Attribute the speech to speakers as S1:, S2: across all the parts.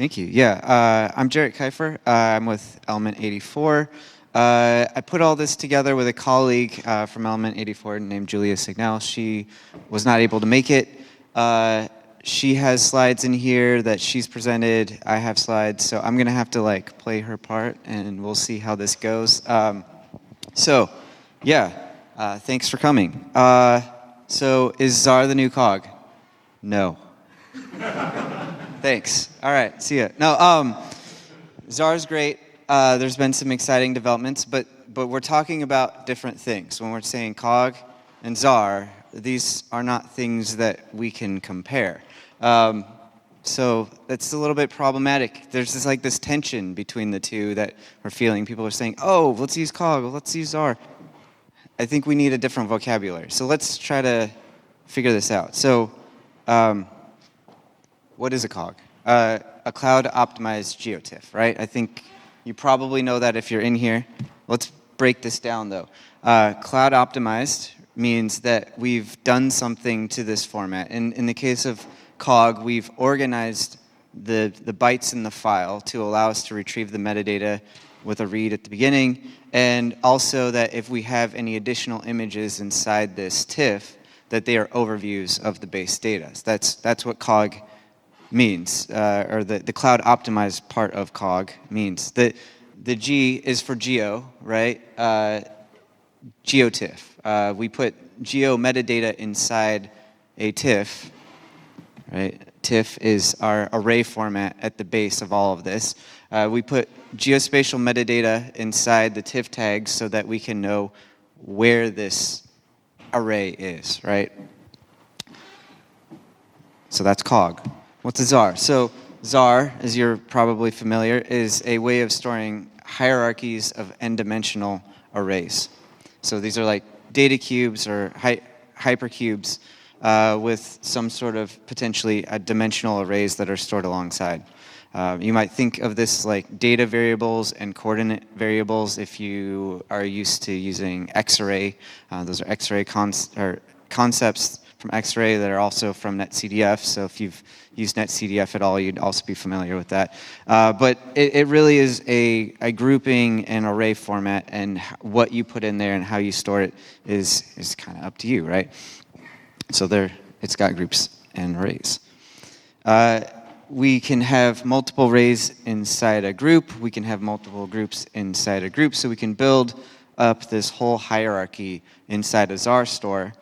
S1: Thank you. Yeah, I'm Jarrett Kiefer. I'm with Element 84. I put all this together with a colleague from Element 84 named Julia Signal. She was not able to make it. She has slides in here that she's presented. I have slides, so I'm gonna have to like play her part, and we'll see how this goes. Thanks for coming. So is Zarr the new COG? No. Thanks. All right, see ya. No, Zarr's great. There's been some exciting developments, but we're talking about different things. When we're saying COG and Zarr, these are not things that we can compare. So that's a little bit problematic. There's this tension between the two that we're feeling. People are saying, oh, let's use COG, let's use Zarr. I think we need a different vocabulary. So let's try to figure this out. So what is a COG? A cloud-optimized GeoTIFF, right? I think you probably know that if you're in here. Let's break this down, though. Cloud-optimized means that we've done something to this format. In the case of COG, we've organized the bytes in the file to allow us to retrieve the metadata with a read at the beginning, and also that if we have any additional images inside this TIFF, that they are overviews of the base data. So that's what COG means, or the cloud optimized part of COG means. The G is for geo, right? GeoTIFF. We put geo metadata inside a TIFF, right? TIFF is our array format at the base of all of this. We put geospatial metadata inside the TIFF tags so that we can know where this array is, right? So that's COG. What's a Zarr? So Zarr, as you're probably familiar, is a way of storing hierarchies of n-dimensional arrays. So these are like data cubes or hypercubes with some sort of potentially dimensional arrays that are stored alongside. You might think of this like data variables and coordinate variables if you are used to using X-array. Those are X-array concepts from X-ray that are also from NetCDF. So if you've used NetCDF at all, you'd also be familiar with that. But it really is a grouping and array format, and what you put in there and how you store it is kind of up to you, right? So it's got groups and arrays. We can have multiple arrays inside a group. We can have multiple groups inside a group. So we can build up this whole hierarchy inside a Zarr store.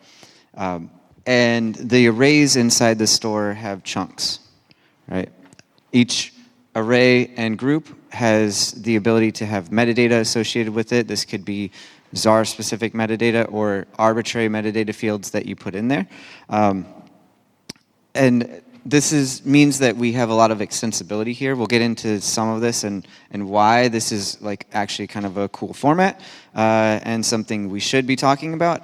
S1: And the arrays inside the store have chunks, right? Each array and group has the ability to have metadata associated with it. This could be Zarr-specific metadata or arbitrary metadata fields that you put in there. And this means that we have a lot of extensibility here. We'll get into some of this and why this is like actually kind of a cool format and something we should be talking about.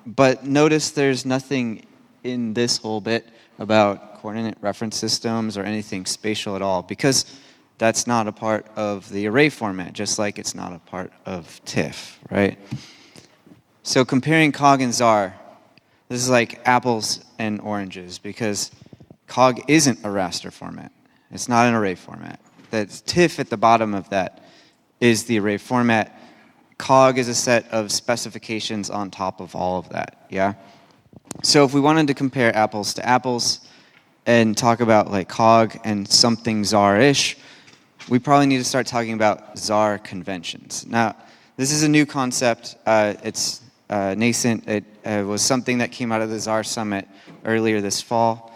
S1: But notice there's nothing in this whole bit about coordinate reference systems or anything spatial at all, because that's not a part of the array format, just like it's not a part of TIFF, right? So comparing COG and Zarr, this is like apples and oranges, because COG isn't a raster format. It's not an array format. That TIFF at the bottom of that is the array format. COG is a set of specifications on top of all of that, yeah? So if we wanted to compare apples to apples and talk about like COG and something Zarr-ish, we probably need to start talking about Zarr conventions. Now, this is a new concept. It's nascent. It was something that came out of the Zarr Summit earlier this fall.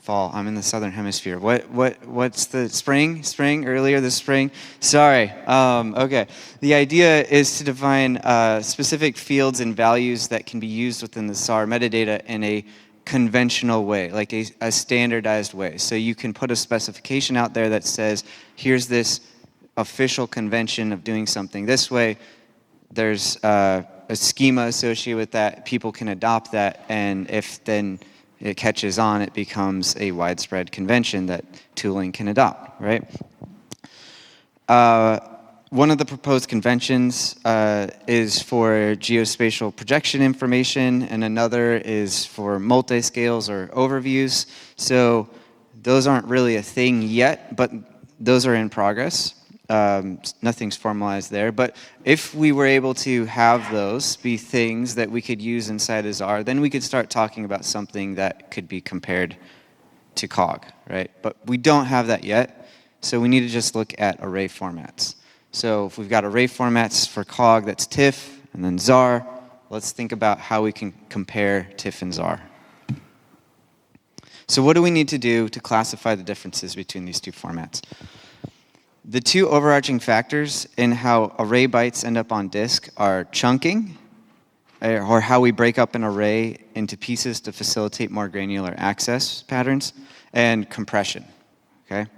S1: I'm in the southern hemisphere. What's the spring? Earlier this spring? Sorry. Okay. The idea is to define specific fields and values that can be used within the Zarr metadata in a conventional way, like a standardized way. So you can put a specification out there that says, here's this official convention of doing something this way. There's a schema associated with that. People can adopt that, and if then it catches on, it becomes a widespread convention that tooling can adopt, right? One of the proposed conventions is for geospatial projection information, and another is for multi-scales or overviews. So Those aren't really a thing yet, but those are in progress. Nothing's formalized there. But if we were able to have those be things that we could use inside of Zarr, then we could start talking about something that could be compared to COG, right? But we don't have that yet, so we need to just look at array formats. So if we've got array formats for COG, that's TIFF, and then Zarr, let's think about how we can compare TIFF and Zarr. So what do we need to do to classify the differences between these two formats? The two overarching factors in how array bytes end up on disk are chunking, or how we break up an array into pieces to facilitate more granular access patterns, and compression, okay?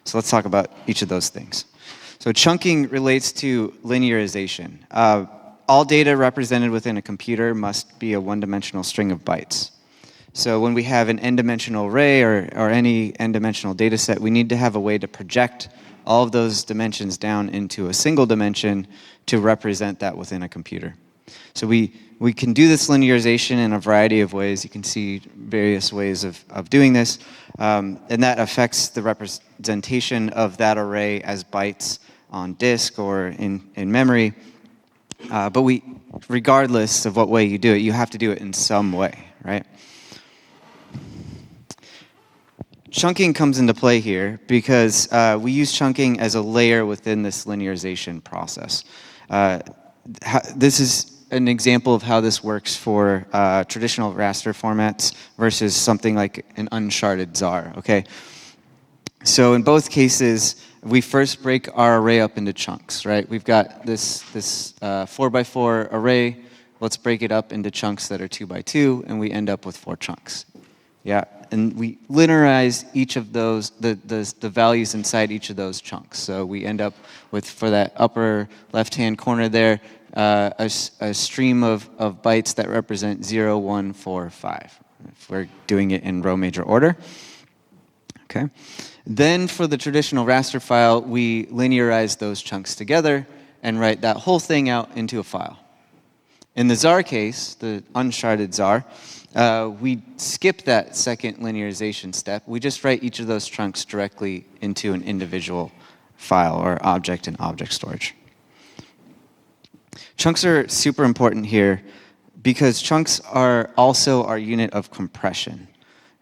S1: So let's talk about each of those things. So chunking relates to linearization. All data represented within a computer must be a one-dimensional string of bytes. So when we have an n-dimensional array or any n-dimensional data set, we need to have a way to project all of those dimensions down into a single dimension to represent that within a computer. So we can do this linearization in a variety of ways. You can see various ways of doing this. And that affects the representation of that array as bytes on disk or in memory. But regardless of what way you do it, you have to do it in some way, right? Chunking comes into play here because we use chunking as a layer within this linearization process. This is an example of how this works for traditional raster formats versus something like an uncharted Zarr, okay? So in both cases, we first break our array up into chunks, right? We've got this 4x4 array. Let's break it up into chunks that are 2x2, and we end up with 4 chunks. Yeah, and we linearize each of those, the values inside each of those chunks. So we end up with, for that upper left-hand corner there, a stream of bytes that represent 0, 1, 4, 5, if we're doing it in row major order. Okay. Then for the traditional raster file, we linearize those chunks together and write that whole thing out into a file. In the Zarr case, the uncharted Zarr, we skip that second linearization step. We just write each of those chunks directly into an individual file or object in object storage. Chunks are super important here because chunks are also our unit of compression,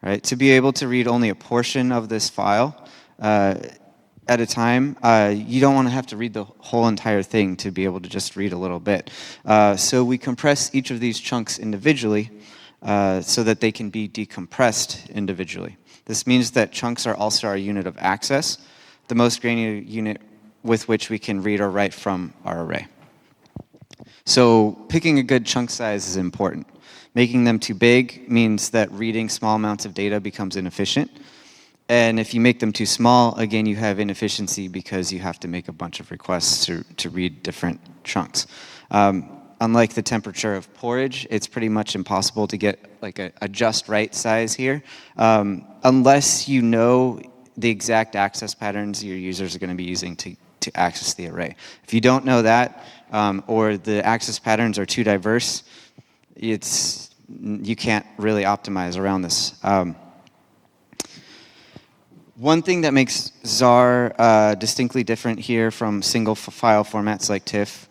S1: right? To be able to read only a portion of this file at a time, you don't want to have to read the whole entire thing to be able to just read a little bit. So we compress each of these chunks individually so that they can be decompressed individually. This means that chunks are also our unit of access, the most granular unit with which we can read or write from our array. So picking a good chunk size is important. Making them too big means that reading small amounts of data becomes inefficient. And if you make them too small, again, you have inefficiency because you have to make a bunch of requests to read different chunks. Unlike the temperature of porridge, it's pretty much impossible to get like a just right size here, unless you know the exact access patterns your users are going to be using to access the array. If you don't know that, or the access patterns are too diverse, you can't really optimize around this. One thing that makes Zarr distinctly different here from single file formats like TIFF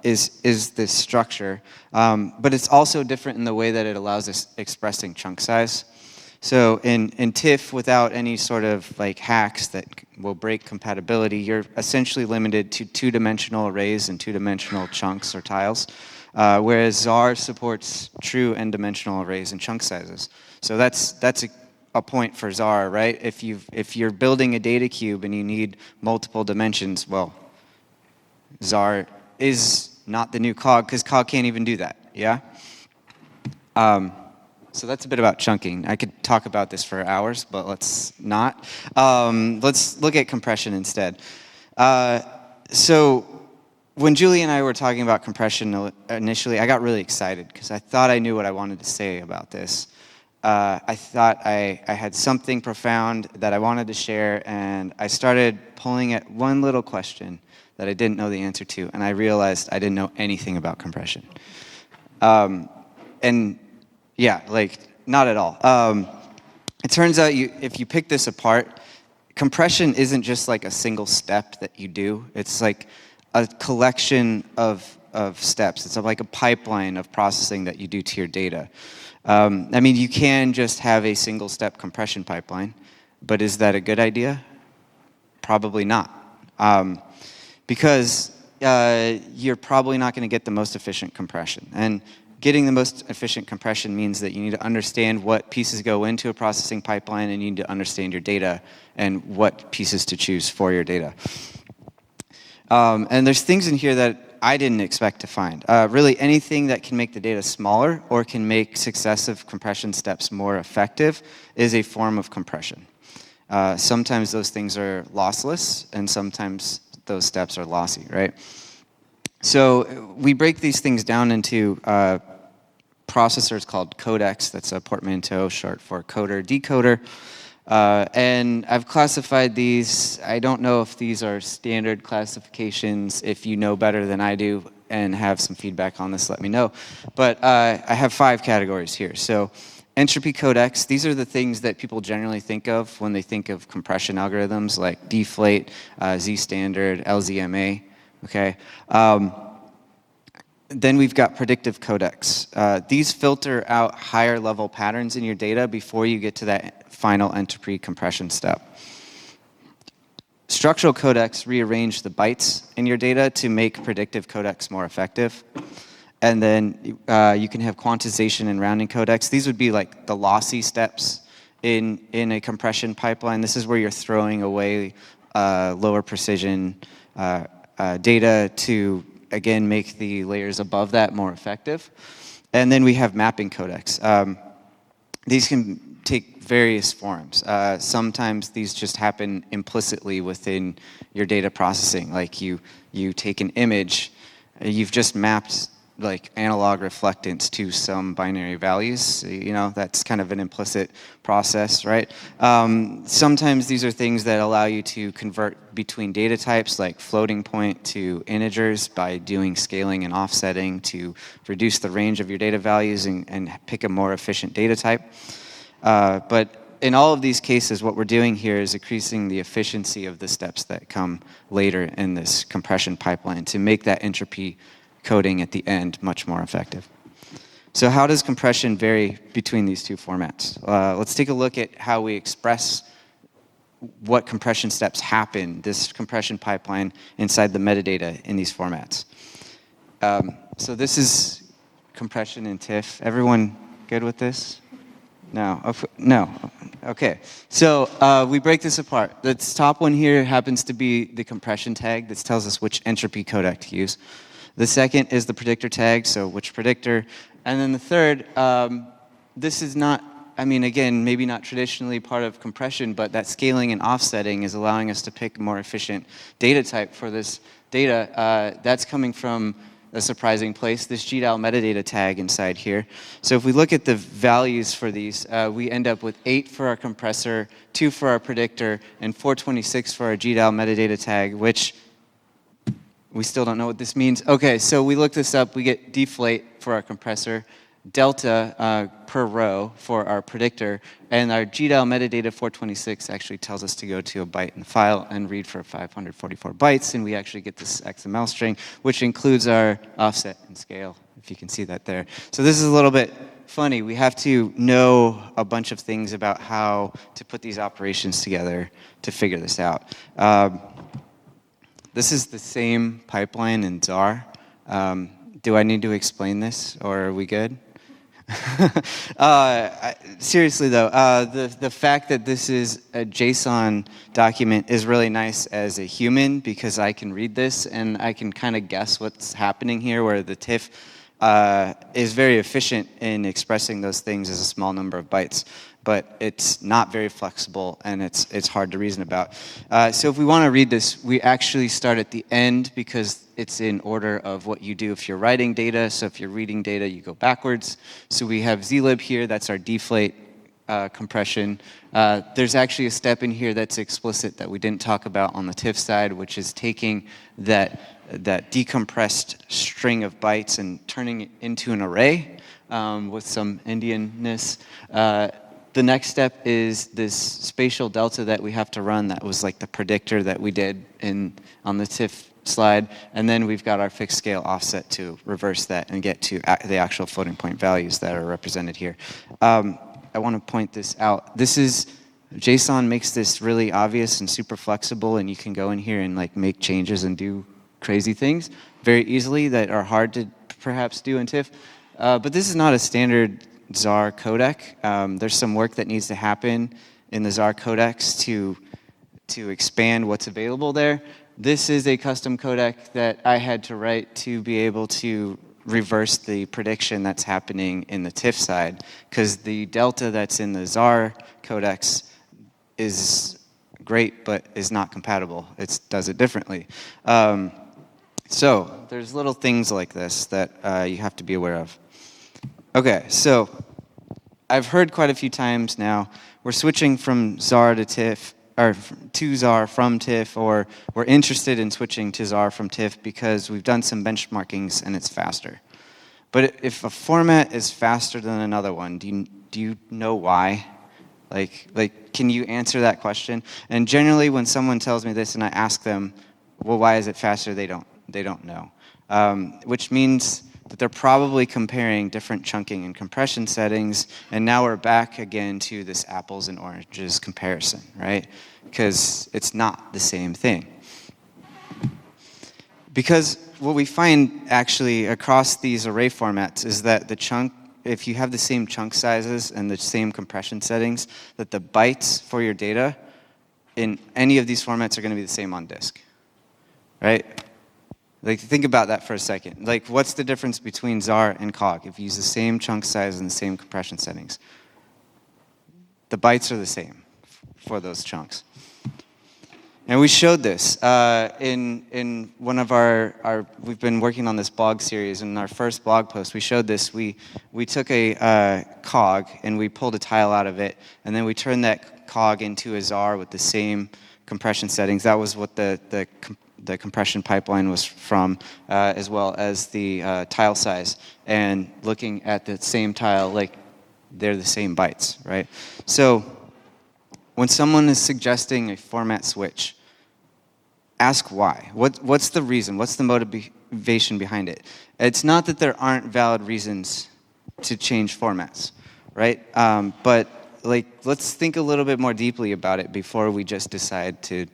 S1: is this structure, but it's also different in the way that it allows us expressing chunk size. So in TIFF, without any sort of like hacks that will break compatibility, you're essentially limited to two-dimensional arrays and two-dimensional chunks or tiles, whereas Zarr supports true n-dimensional arrays and chunk sizes. So that's a point for Zarr, right? If you're building a data cube and you need multiple dimensions, well, Zarr is not the new COG because COG can't even do that, yeah? So that's a bit about chunking. I could talk about this for hours, but let's not. Let's look at compression instead. So when Julie and I were talking about compression initially, I got really excited because I thought I knew what I wanted to say about this. I thought I had something profound that I wanted to share, and I started pulling at one little question that I didn't know the answer to, and I realized I didn't know anything about compression. And yeah, like, not at all. it turns out if you pick this apart, compression isn't just like a single step that you do. It's like a collection of steps. It's like a pipeline of processing that you do to your data. I mean, you can just have a single step compression pipeline, but is that a good idea? Probably not. Because you're probably not going to get the most efficient compression. And getting the most efficient compression means that you need to understand what pieces go into a processing pipeline, and you need to understand your data and what pieces to choose for your data. And there's things in here that I didn't expect to find. Really, anything that can make the data smaller or can make successive compression steps more effective is a form of compression. Sometimes those things are lossless, and sometimes those steps are lossy, right? So we break these things down into processors called codecs. That's a portmanteau, short for coder, decoder. And I've classified these. I don't know if these are standard classifications. If you know better than I do and have some feedback on this, let me know. But I have 5 categories here. So entropy codecs, these are the things that people generally think of when they think of compression algorithms like deflate, Z-standard, LZMA, okay? Then we've got predictive codecs. These filter out higher level patterns in your data before you get to that final entropy compression step. Structural codecs rearrange the bytes in your data to make predictive codecs more effective. And then you can have quantization and rounding codecs. These would be like the lossy steps in a compression pipeline. This is where you're throwing away lower precision data to, again, make the layers above that more effective. And then we have mapping codecs. These can take various forms. Sometimes these just happen implicitly within your data processing. Like you take an image, you've just mapped like analog reflectance to some binary values. You know, that's kind of an implicit process, right? Sometimes these are things that allow you to convert between data types, like floating point to integers, by doing scaling and offsetting to reduce the range of your data values and pick a more efficient data type. But in all of these cases, what we're doing here is increasing the efficiency of the steps that come later in this compression pipeline to make that entropy coding at the end much more effective. So how does compression vary between these two formats? Let's take a look at how we express what compression steps happen, this compression pipeline inside the metadata in these formats. So this is compression in TIFF. Everyone good with this? No. No. Okay. So we break this apart. The top one here happens to be the compression tag. This tells us which entropy codec to use. The second is the predictor tag, so which predictor. And then the third, this is not, I mean, again, maybe not traditionally part of compression, but that scaling and offsetting is allowing us to pick a more efficient data type for this data. That's coming from a surprising place, this GDAL metadata tag inside here. So if we look at the values for these, we end up with 8 for our compressor, 2 for our predictor, and 426 for our GDAL metadata tag, which we still don't know what this means. Okay, so we look this up. We get deflate for our compressor, delta per row for our predictor, and our GDAL metadata 426 actually tells us to go to a byte in the file and read for 544 bytes, and we actually get this XML string, which includes our offset and scale, if you can see that there. So this is a little bit funny. We have to know a bunch of things about how to put these operations together to figure this out. This is the same pipeline in Zarr. Do I need to explain this, or are we good? Seriously though, the fact that this is a JSON document is really nice as a human, because I can read this and I can kind of guess what's happening here, where the TIFF is very efficient in expressing those things as a small number of bytes. But it's not very flexible, and it's hard to reason about. So if we want to read this, we actually start at the end, because it's in order of what you do if you're writing data. So if you're reading data, you go backwards. So we have zlib here. That's our deflate compression. There's actually a step in here that's explicit that we didn't talk about on the TIFF side, which is taking that decompressed string of bytes and turning it into an array with some Indianness. the next step is this spatial delta that we have to run. That was like the predictor that we did on the TIFF slide. And then we've got our fixed scale offset to reverse that and get to the actual floating point values that are represented here. I want to point this out. JSON makes this really obvious and super flexible, and you can go in here and like make changes and do crazy things very easily that are hard to perhaps do in TIFF. But this is not a standard Zarr codec. There's some work that needs to happen in the Zarr codecs to expand what's available there. This is a custom codec that I had to write to be able to reverse the prediction that's happening in the TIFF side, because the delta that's in the Zarr codecs is great, but is not compatible. It does it differently. So there's little things like this that you have to be aware of. Okay, so I've heard quite a few times now, we're switching from Zarr to TIFF, or to Zarr from TIFF, or we're interested in switching to Zarr from TIFF because we've done some benchmarkings and it's faster. But if a format is faster than another one, do you know why? Like, can you answer that question? And generally, when someone tells me this and I ask them, well, why is it faster? They don't know. Which means that they're probably comparing different chunking and compression settings, and now we're back again to this apples and oranges comparison, right? Because it's not the same thing. Because what we find actually across these array formats is that if you have the same chunk sizes and the same compression settings, that the bytes for your data in any of these formats are going to be the same on disk, right? Like, think about that for a second. Like, what's the difference between Zarr and COG if you use the same chunk size and the same compression settings? The bytes are the same for those chunks. And we showed this in one of we've been working on this blog series. In our first blog post, we showed this. We took a COG and we pulled a tile out of it, and then we turned that COG into a Zarr with the same compression settings. That was what the compression pipeline was from, as well as the tile size. And looking at the same tile, like, they're the same bytes, right? So when someone is suggesting a format switch, ask why. What's the reason? What's the motivation behind it? It's not that there aren't valid reasons to change formats, right? But like, let's think a little bit more deeply about it before we just decide to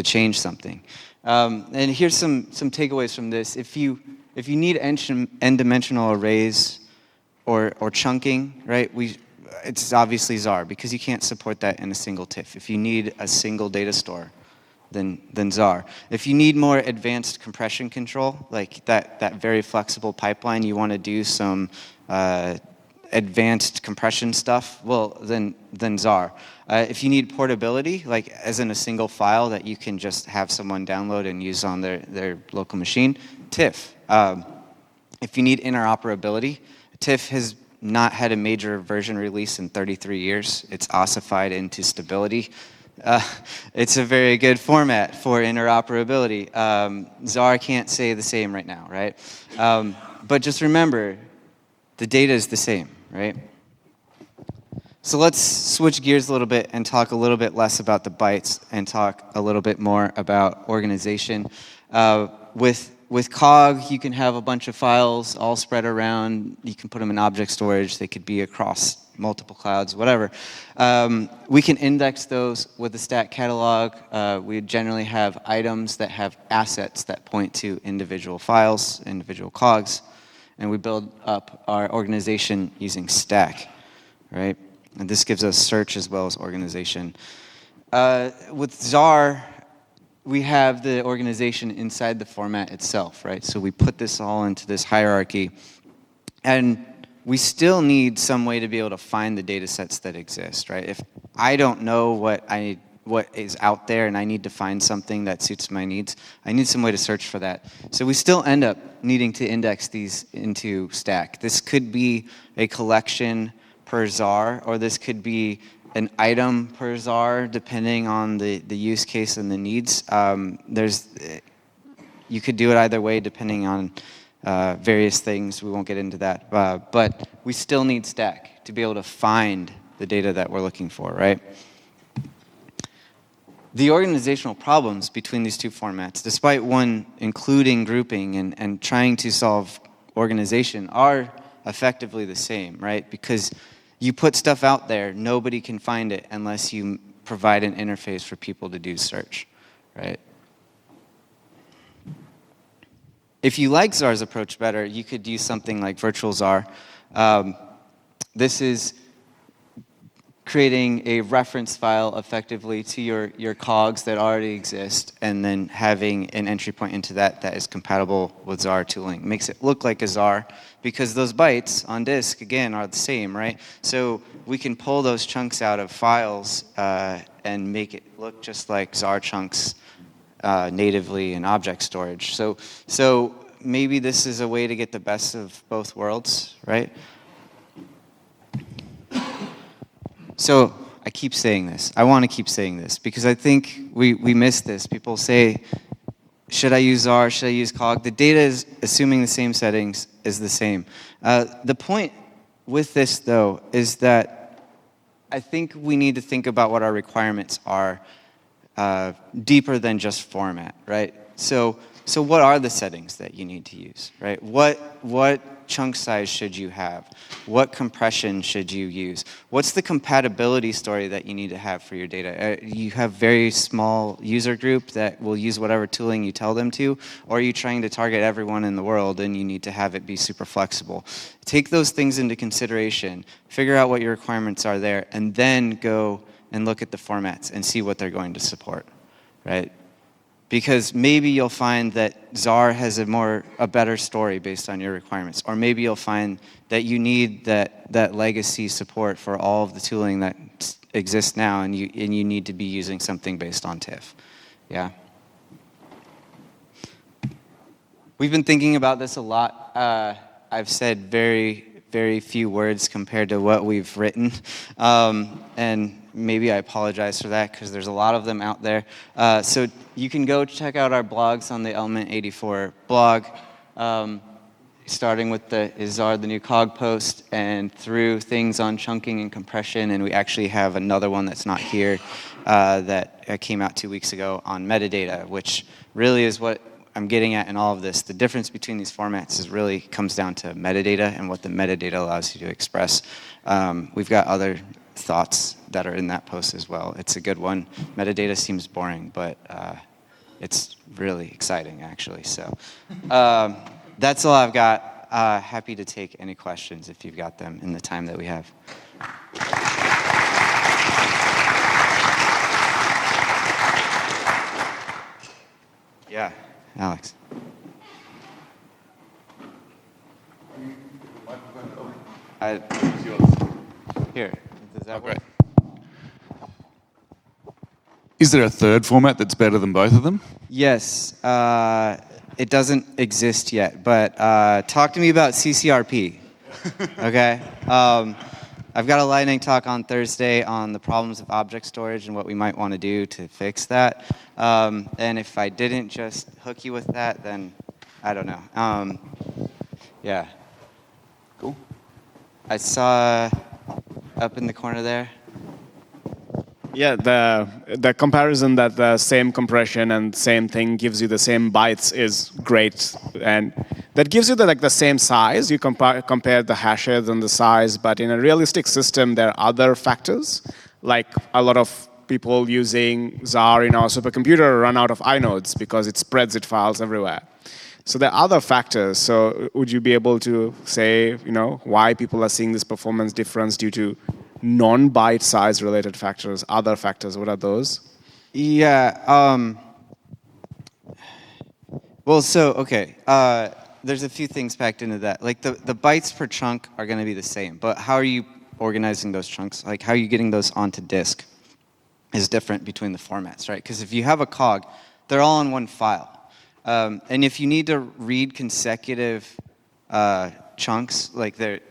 S1: change something. And here's some takeaways from this. If you need n-dimensional arrays or chunking, right? It's obviously Zarr, because you can't support that in a single TIFF. If you need a single data store, then Zarr. If you need more advanced compression control, like that very flexible pipeline, you want to do some advanced compression stuff, well, then Zarr. If you need portability, like as in a single file that you can just have someone download and use on their local machine, TIFF. If you need interoperability, TIFF has not had a major version release in 33 years. It's ossified into stability. It's a very good format for interoperability. Zarr can't say the same right now, right? But just remember, the data is the same, right? So let's switch gears a little bit and talk a little bit less about the bytes and talk a little bit more about organization. With COG, you can have a bunch of files all spread around. You can put them in object storage. They could be across multiple clouds, whatever. We can index those with the stat catalog. We generally have items that have assets that point to individual files, individual COGs, and we build up our organization using stack, right? And this gives us search as well as organization. With Zarr, we have the organization inside the format itself, right? So we put this all into this hierarchy, and we still need some way to be able to find the data sets that exist, right? If I don't know what is out there and I need to find something that suits my needs, I need some way to search for that. So we still end up needing to index these into stack. This could be a collection per Zarr, or this could be an item per Zarr, depending on the use case and the needs. You could do it either way, depending on various things. We won't get into that. But we still need stack to be able to find the data that we're looking for, right? The organizational problems between these two formats, despite one including grouping and trying to solve organization, are effectively the same, right? Because you put stuff out there, nobody can find it unless you provide an interface for people to do search, right? If you like Zarr's approach better, you could use something like virtual Zarr. This is creating a reference file effectively to your COGs that already exist, and then having an entry point into that that is compatible with Zarr tooling. Makes it look like a Zarr, because those bytes on disk, again, are the same, right? So we can pull those chunks out of files and make it look just like Zarr chunks natively in object storage. So maybe this is a way to get the best of both worlds, right? So I keep saying this. I want to keep saying this because I think we miss this. People say, should I use Zarr? Should I use COG? The data is, assuming the same settings, is the same. The point with this, though, is that I think we need to think about what our requirements are deeper than just format, right? So what are the settings that you need to use, right? What chunk size should you have? What compression should you use? What's the compatibility story that you need to have for your data? You have very small user group that will use whatever tooling you tell them to, or are you trying to target everyone in the world and you need to have it be super flexible? Take those things into consideration, figure out what your requirements are there, and then go and look at the formats and see what they're going to support, right? Because maybe you'll find that Zarr has a better story based on your requirements, or maybe you'll find that you need that legacy support for all of the tooling that exists now, and you need to be using something based on TIFF. Yeah. We've been thinking about this a lot. I've said very few words compared to what we've written, and maybe I apologize for that because there's a lot of them out there. So you can go check out our blogs on the Element 84 blog, starting with the Is Zarr the New COG post, and through things on chunking and compression, and we actually have another one that's not here that came out 2 weeks ago on metadata, which really is what I'm getting at in all of this. The difference between these formats is really comes down to metadata and what the metadata allows you to express. We've got other thoughts that are in that post as well. It's a good one. Metadata seems boring, but it's really exciting, actually. So that's all I've got. Happy to take any questions if you've got them in the time that we have. Yeah, Alex. Here. Does that work?
S2: Is there a third format that's better than both of them?
S1: Yes. It doesn't exist yet, but talk to me about CCRP. Okay? I've got a lightning talk on Thursday on the problems of object storage and what we might want to do to fix that. And if I didn't just hook you with that, then I don't know. Yeah.
S2: Cool.
S1: I saw up in the corner there.
S3: Yeah, the comparison that the same compression and same thing gives you the same bytes is great, and that gives you the same size. You compare the hashes and the size, but in a realistic system, there are other factors, like a lot of people using Zarr in our supercomputer run out of inodes because it spreads its files everywhere. So there are other factors. So would you be able to say, why people are seeing this performance difference due to non-byte size related factors, other factors? What are those?
S1: Yeah. Well, so, okay. There's a few things packed into that. Like the bytes per chunk are going to be the same, but how are you organizing those chunks? Like how are you getting those onto disk is different between the formats, right? Because if you have a COG, they're all in one file. And if you need to read consecutive chunks, like they're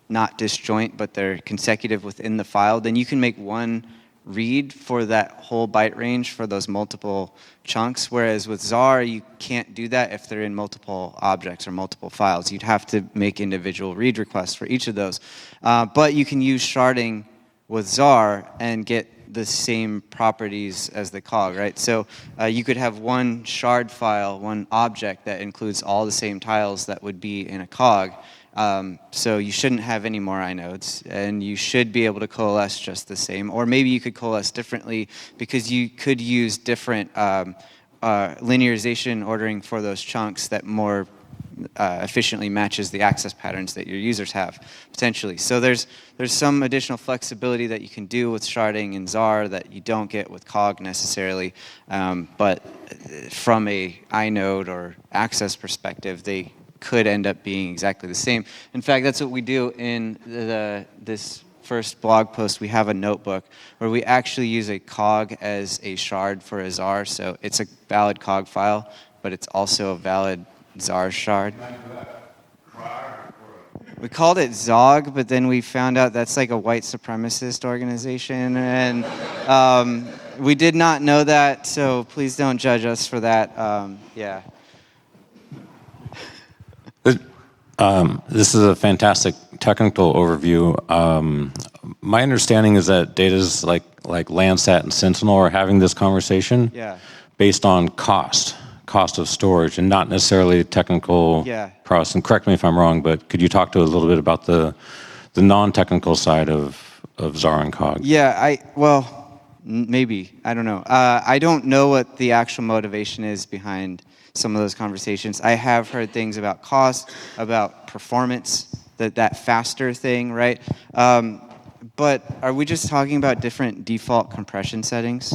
S1: not disjoint, but they're consecutive within the file, then you can make one read for that whole byte range for those multiple chunks, whereas with Zarr, you can't do that if they're in multiple objects or multiple files. You'd have to make individual read requests for each of those. But you can use sharding with Zarr and get the same properties as the COG, right? So you could have one shard file, one object that includes all the same tiles that would be in a COG. So you shouldn't have any more inodes, and you should be able to coalesce just the same. Or maybe you could coalesce differently because you could use different linearization ordering for those chunks that more efficiently matches the access patterns that your users have, potentially. So there's some additional flexibility that you can do with sharding in Zarr that you don't get with COG necessarily. But from a inode or access perspective, they could end up being exactly the same. In fact, that's what we do in this first blog post. We have a notebook where we actually use a COG as a shard for a Zarr. So it's a valid COG file, but it's also a valid Zarr shard. We called it ZOG, but then we found out that's like a white supremacist organization, and we did not know that, so please don't judge us for that. Yeah.
S4: This is a fantastic technical overview. My understanding is that data's like Landsat and Sentinel are having this conversation based on cost of storage and not necessarily technical process. And correct me if I'm wrong, but could you talk to a little bit about the non-technical side of Zarr and COG?
S1: Yeah, well, maybe. I don't know. I don't know what the actual motivation is behind some of those conversations. I have heard things about cost, about performance, that faster thing, right? But are we just talking about different default compression settings?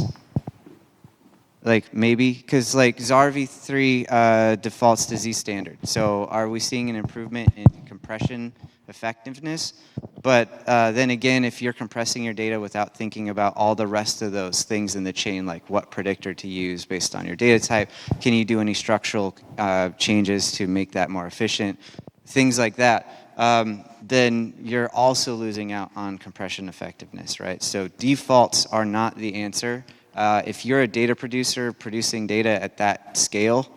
S1: Like maybe, because like Zarr v3 defaults to Z standard. So are we seeing an improvement in compression effectiveness? But then again, if you're compressing your data without thinking about all the rest of those things in the chain, like what predictor to use based on your data type, can you do any structural changes to make that more efficient? Things like that. Then you're also losing out on compression effectiveness, right? So defaults are not the answer. If you're a data producer producing data at that scale,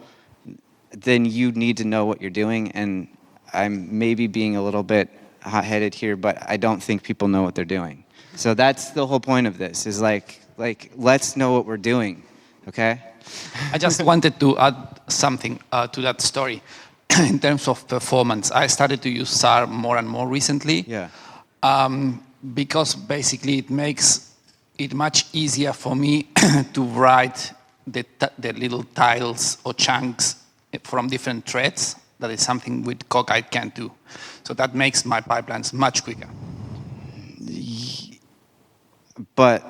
S1: then you need to know what you're doing. And I'm maybe being a little bit hot-headed here, but I don't think people know what they're doing. So that's the whole point of this, is like let's know what we're doing, okay?
S5: I just wanted to add something to that story in terms of performance. I started to use Zarr more and more recently.
S1: Yeah.
S5: Because basically it makes it much easier for me to write the little tiles or chunks from different threads. That is something with COG I can't do. So that makes my pipelines much quicker.
S1: But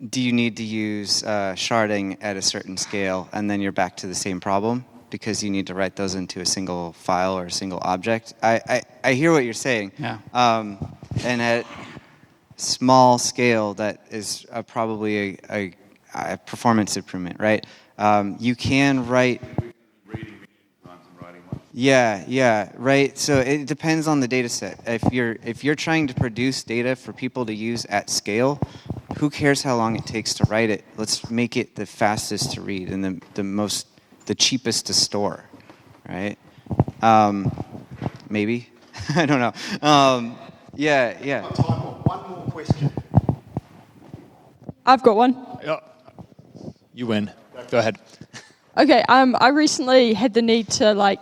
S1: do you need to use sharding at a certain scale, and then you're back to the same problem because you need to write those into a single file or a single object? I hear what you're saying.
S5: Yeah.
S1: And at small scale, that is probably a performance improvement, right? You can write. Yeah, right. So it depends on the data set. If you're trying to produce data for people to use at scale, who cares how long it takes to write it? Let's make it the fastest to read and the cheapest to store, right? Maybe. I don't know. Yeah.
S6: One more question.
S7: I've got one.
S6: You win. Go ahead.
S7: Okay, I recently had the need to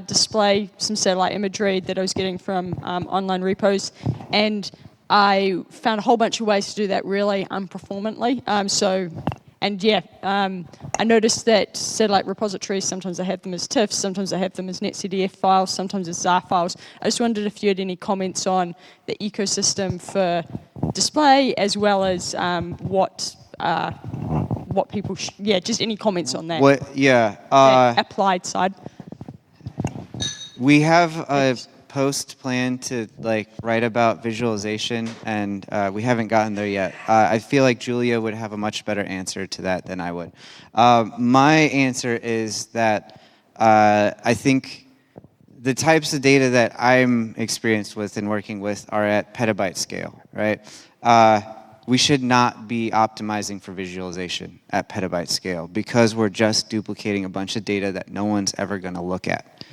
S7: display some satellite imagery that I was getting from online repos, and I found a whole bunch of ways to do that really unperformantly. I noticed that satellite repositories, sometimes I have them as TIFFs, sometimes I have them as netcdf files, sometimes as Zarr files. I just wondered if you had any comments on the ecosystem for display, as well as what people, just any comments on that.
S1: That
S7: applied side.
S1: We have a post planned to write about visualization, and we haven't gotten there yet. I feel like Julia would have a much better answer to that than I would. My answer is that I think the types of data that I'm experienced with and working with are at petabyte scale, right? we should not be optimizing for visualization at petabyte scale because we're just duplicating a bunch of data that no one's ever going to look at.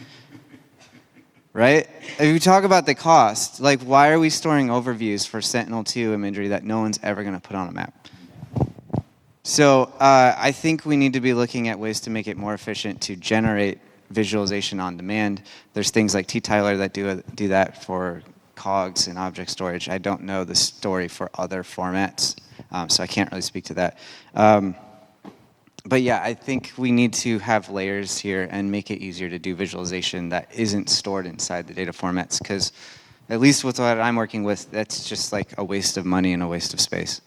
S1: Right? If you talk about the cost, like why are we storing overviews for Sentinel-2 imagery that no one's ever going to put on a map? So I think we need to be looking at ways to make it more efficient to generate visualization on demand. There's things like T-Tiler that do that for COGs and object storage. I don't know the story for other formats, so I can't really speak to that. But yeah, I think we need to have layers here and make it easier to do visualization that isn't stored inside the data formats, because at least with what I'm working with, that's just like a waste of money and a waste of space.